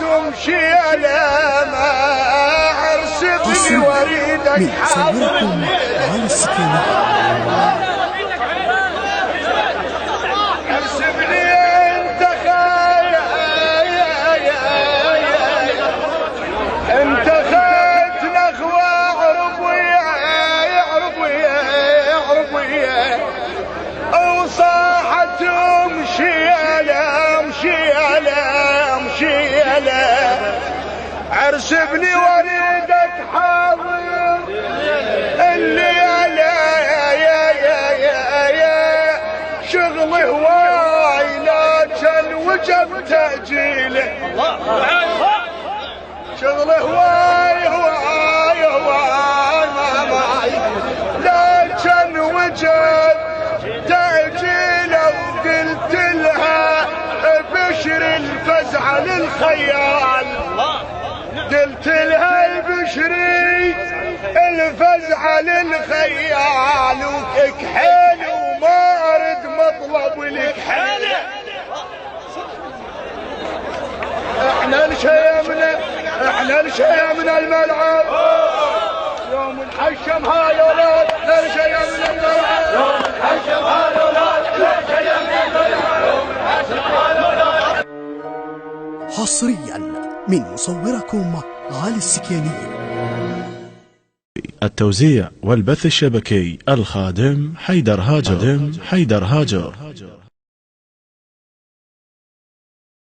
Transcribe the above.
تمشي لما عرس ابني واريدك حاضر عرس ابني انت انت خيت نخوة اعرب وياه وصاحت امشي لا عرس ابني وريدك حاضر الليلة شغل هواي لكن وجب تأجيله شغل هواي لكن وجب تأجيله وقلت لها بشر الفزعة للخيال قلت لها بشري الفزعة للخيال وكحيل وما ارد مطلب الكحيل احنا الشيمنا الملعب يوم نحشم هاي ولاد الشيمنا الملعب يوم نحشم هاي ولاد الشيمنا الملعب حصريا من مصوركم غالي السكيني. التوزيع والبث الشبكي الخادم حيدر هاجر